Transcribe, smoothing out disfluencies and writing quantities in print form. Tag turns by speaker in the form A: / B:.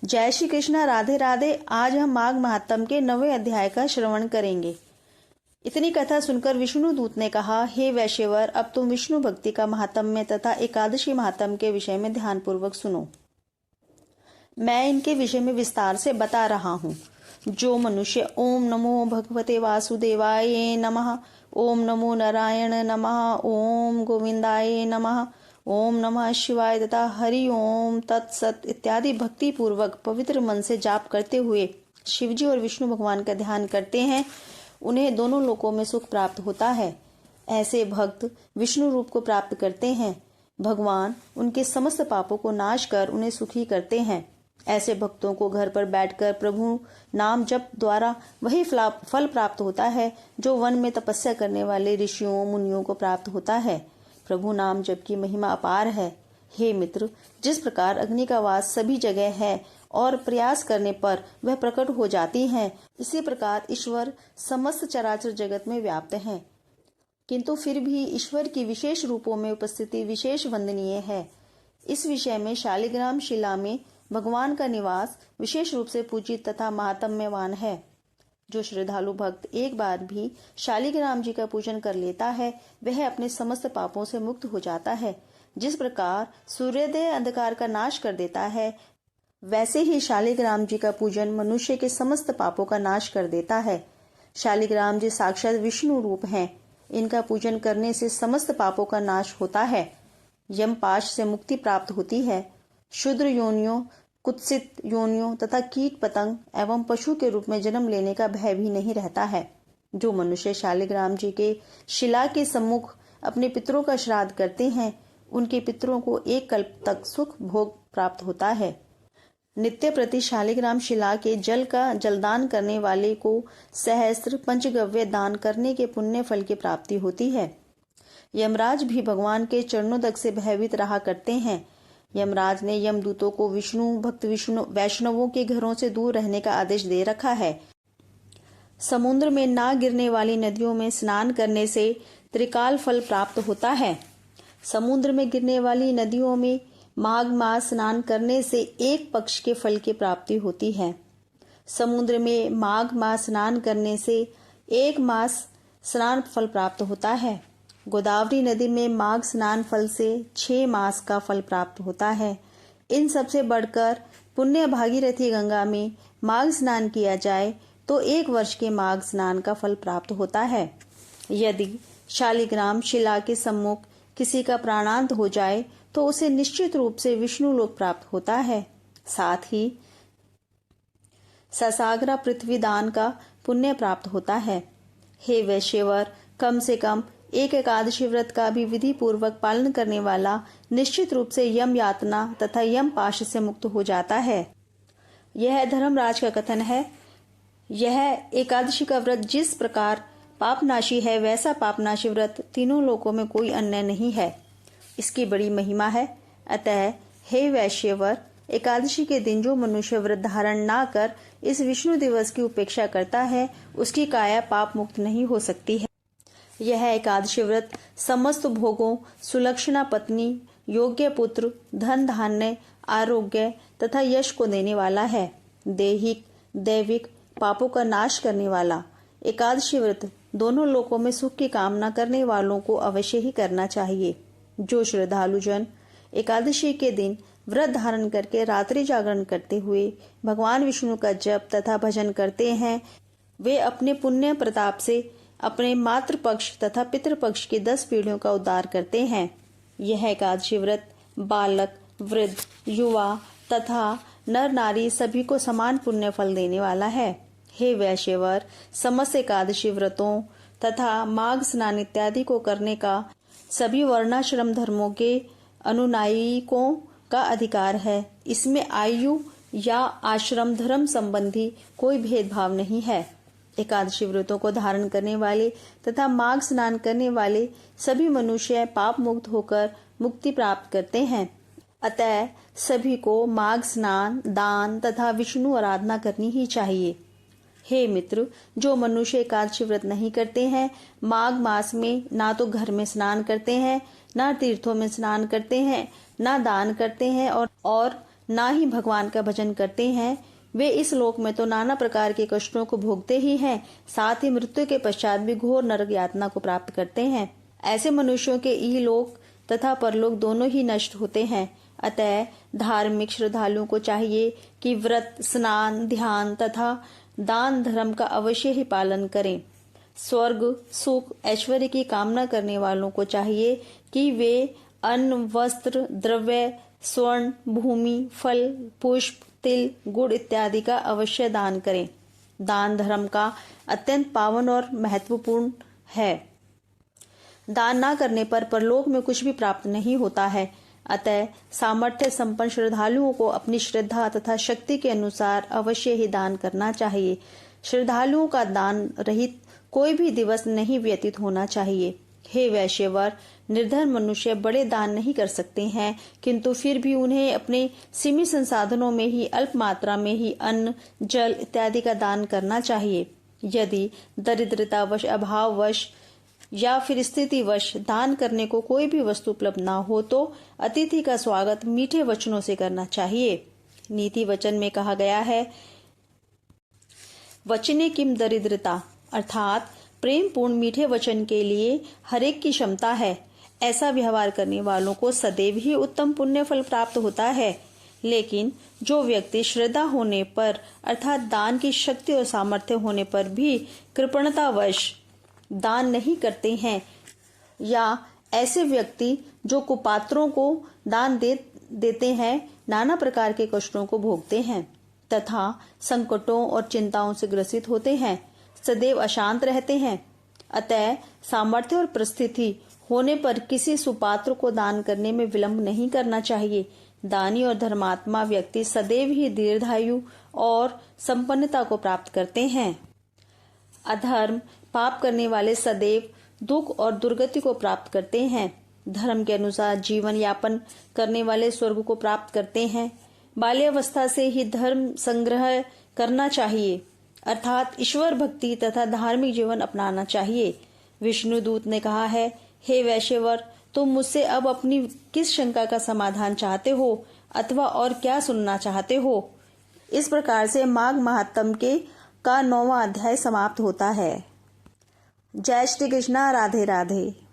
A: जय श्री कृष्णा, राधे राधे। आज हम माघ महात्म के 9वें अध्याय का श्रवण करेंगे। इतनी कथा सुनकर विष्णु दूत ने कहा, हे वैश्यवर, अब तुम विष्णु भक्ति का महात्म्य तथा एकादशी महात्म के विषय में ध्यान पूर्वक सुनो। मैं इनके विषय में विस्तार से बता रहा हूँ। जो मनुष्य ओम नमो भगवते वासुदेवाय नमः, ओम नमो नारायण नमः, ओम गोविंदाय नमः, ओम नमः शिवाय तथा हरि ओम तत्सत इत्यादि भक्ति पूर्वक पवित्र मन से जाप करते हुए शिवजी और विष्णु भगवान का ध्यान करते हैं, उन्हें दोनों लोकों में सुख प्राप्त होता है। ऐसे भक्त विष्णु रूप को प्राप्त करते हैं। भगवान उनके समस्त पापों को नाश कर उन्हें सुखी करते हैं। ऐसे भक्तों को घर पर बैठकर प्रभु नाम जप द्वारा वही फल प्राप्त होता है जो वन में तपस्या करने वाले ऋषियों मुनियों को प्राप्त होता है। प्रभु नाम जप की महिमा अपार है। हे मित्र, जिस प्रकार अग्नि का वास सभी जगह है और प्रयास करने पर वह प्रकट हो जाती है, इसी प्रकार ईश्वर समस्त चराचर जगत में व्याप्त है, किंतु फिर भी ईश्वर की विशेष रूपों में उपस्थिति विशेष वंदनीय है। इस विषय में शालिग्राम शिला में भगवान का निवास विशेष रूप से पूजित तथा महात्म्यवान है। जो श्रद्धालु भक्त एक बार भी शालिग्राम जी का पूजन कर लेता है, वह अपने समस्त पापों से मुक्त हो जाता है। जिस प्रकार सूर्योदय अंधकार का नाश कर देता है, वैसे ही शालिग्राम जी का पूजन मनुष्य के समस्त पापों का नाश कर देता है। शालिग्राम जी साक्षात विष्णु रूप हैं। इनका पूजन करने से समस्त पापों का नाश होता है। यमपाश से मुक्ति प्राप्त होती है। शूद्र योनियों, कुत्सित योनियों तथा कीट पतंग एवं पशु के रूप में जन्म लेने का भय भी नहीं रहता है। जो मनुष्य शालिग्राम जी के शिला के सम्मुख अपने पितरों का श्राद्ध करते हैं, उनके पितरों को एक कल्प तक सुख भोग प्राप्त होता है। नित्य प्रति शालिग्राम शिला के जल का जलदान करने वाले को सहस्त्र पंचगव्य दान करने के पुण्य फल की प्राप्ति होती है। यमराज भी भगवान के चरणोदक से भयभीत रहा करते हैं। यमराज ने यमदूतों को विष्णु वैष्णवों के घरों से दूर रहने का आदेश दे रखा है। समुद्र में ना गिरने वाली नदियों में स्नान करने से त्रिकाल फल प्राप्त होता है। समुद्र में गिरने वाली नदियों में माघ मास स्नान करने से एक पक्ष के फल की प्राप्ति होती है। समुद्र में माघ मास स्नान करने से एक मास स्नान फल प्राप्त होता है। गोदावरी नदी में माघ स्नान फल से 6 मास का फल प्राप्त होता है। इन सबसे बढ़कर पुण्य भागीरथी गंगा में माघ स्नान किया जाए तो 1 वर्ष के माघ स्नान का फल प्राप्त होता है। यदि शालिग्राम शिला के सम्मुख किसी का प्राणांत हो जाए तो उसे निश्चित रूप से विष्णु लोक प्राप्त होता है। साथ ही ससाग्रा पृथ्वी दान का पुण्य प्राप्त होता है। हे वैश्यवर, कम से कम एक एकादशी व्रत का भी विधि पूर्वक पालन करने वाला निश्चित रूप से यम यातना तथा यम पाश से मुक्त हो जाता है। यह धर्मराज का कथन है। यह एकादशी का व्रत जिस प्रकार पापनाशी है, वैसा पापनाशी व्रत तीनों लोकों में कोई अन्य नहीं है। इसकी बड़ी महिमा है। अतः हे वैश्यवर, एकादशी के दिन जो मनुष्य व्रत धारण ना कर इस विष्णु दिवस की उपेक्षा करता है, उसकी काया पाप मुक्त नहीं हो सकती है। यह एकादशी व्रत समस्त भोगों, सुलक्षणा पत्नी, योग्य पुत्र, धन धान्य, आरोग्य तथा यश को देने वाला है। दैहिक दैविक पापों का नाश करने वाला एकादशी व्रत दोनों लोकों में सुख की कामना करने वालों को अवश्य ही करना चाहिए। जो श्रद्धालु जन एकादशी के दिन व्रत धारण करके रात्रि जागरण करते हुए भगवान विष्णु का जप तथा भजन करते हैं, वे अपने पुण्य प्रताप से अपने मातृ पक्ष तथा पितृ पक्ष की 10 पीढ़ियों का उद्धार करते हैं। यह एकादशी व्रत बालक, वृद्ध, युवा तथा नर नारी सभी को समान पुण्य फल देने वाला है। हे वैश्यवर, समस्त एकादशी व्रतों तथा माघ स्नान इत्यादि को करने का सभी वर्णाश्रम धर्मों के अनुयायियों का अधिकार है। इसमें आयु या आश्रम धर्म संबंधी कोई भेदभाव नहीं है। एकादशी व्रतों को धारण करने वाले तथा माघ स्नान करने वाले सभी मनुष्य पाप मुक्त होकर मुक्ति प्राप्त करते हैं। अतः सभी को माघ स्नान, दान तथा विष्णु आराधना करनी ही चाहिए। हे मित्र, जो मनुष्य एकादशी व्रत नहीं करते हैं, माघ मास में ना तो घर में स्नान करते हैं, ना तीर्थों में स्नान करते हैं, ना दान करते हैं और ना ही भगवान का भजन करते हैं, वे इस लोक में तो नाना प्रकार के कष्टों को भोगते ही हैं, साथ ही मृत्यु के पश्चात भी घोर नरक यातना को प्राप्त करते हैं। ऐसे मनुष्यों के इहलोक तथा परलोक दोनों ही नष्ट होते हैं। अतः धार्मिक श्रद्धालुओं को चाहिए कि व्रत, स्नान, ध्यान तथा दान धर्म का अवश्य ही पालन करें। स्वर्ग, सुख, ऐश्वर्य की कामना करने वालों को चाहिए कि वे अन्न, वस्त्र, द्रव्य, स्वर्ण, भूमि, फल, पुष्प, तिल, गुड़ इत्यादि का अवश्य दान करें। दान धर्म का अत्यंत पावन और महत्वपूर्ण है। दान ना करने पर परलोक में कुछ भी प्राप्त नहीं होता है। अतः सामर्थ्य संपन्न श्रद्धालुओं को अपनी श्रद्धा तथा शक्ति के अनुसार अवश्य ही दान करना चाहिए। श्रद्धालुओं का दान रहित कोई भी दिवस नहीं व्यतीत होना चाहिए। हे वैश्यवर, निर्धन मनुष्य बड़े दान नहीं कर सकते हैं, किंतु फिर भी उन्हें अपने सीमित संसाधनों में ही अल्प मात्रा में ही अन्न, जल इत्यादि का दान करना चाहिए। यदि दरिद्रतावश, अभाववश या फिर स्थितिवश दान करने को कोई भी वस्तु उपलब्ध ना हो तो अतिथि का स्वागत मीठे वचनों से करना चाहिए। नीति वचन में कहा गया है, वचने किम दरिद्रता, अर्थात प्रेम पूर्ण मीठे वचन के लिए हरेक की क्षमता है। ऐसा व्यवहार करने वालों को सदैव ही उत्तम पुण्य फल प्राप्त होता है। लेकिन जो व्यक्ति श्रद्धा होने पर अर्थात दान की शक्ति और सामर्थ्य होने पर भी कृपणतावश दान नहीं करते हैं, या ऐसे व्यक्ति जो कुपात्रों को दान देते हैं, नाना प्रकार के कष्टों को भोगते हैं तथा संकटों और चिंताओं से ग्रसित होते हैं, सदैव अशांत रहते हैं। अतः सामर्थ्य और परिस्थिति होने पर किसी सुपात्र को दान करने में विलंब नहीं करना चाहिए। दानी और धर्मात्मा व्यक्ति सदैव ही दीर्घायु और संपन्नता को प्राप्त करते हैं। अधर्म, पाप करने वाले सदैव दुख और दुर्गति को प्राप्त करते हैं। धर्म के अनुसार जीवन यापन करने वाले स्वर्ग को प्राप्त करते हैं। बाल्यावस्था से ही धर्म संग्रह करना चाहिए, अर्थात ईश्वर भक्ति तथा धार्मिक जीवन अपनाना चाहिए। विष्णु दूत ने कहा है, हे वैश्यवर, तुम मुझसे अब अपनी किस शंका का समाधान चाहते हो अथवा और क्या सुनना चाहते हो। इस प्रकार से माघ महात्म्य का 9वां अध्याय समाप्त होता है। जय श्री कृष्णा। राधे राधे।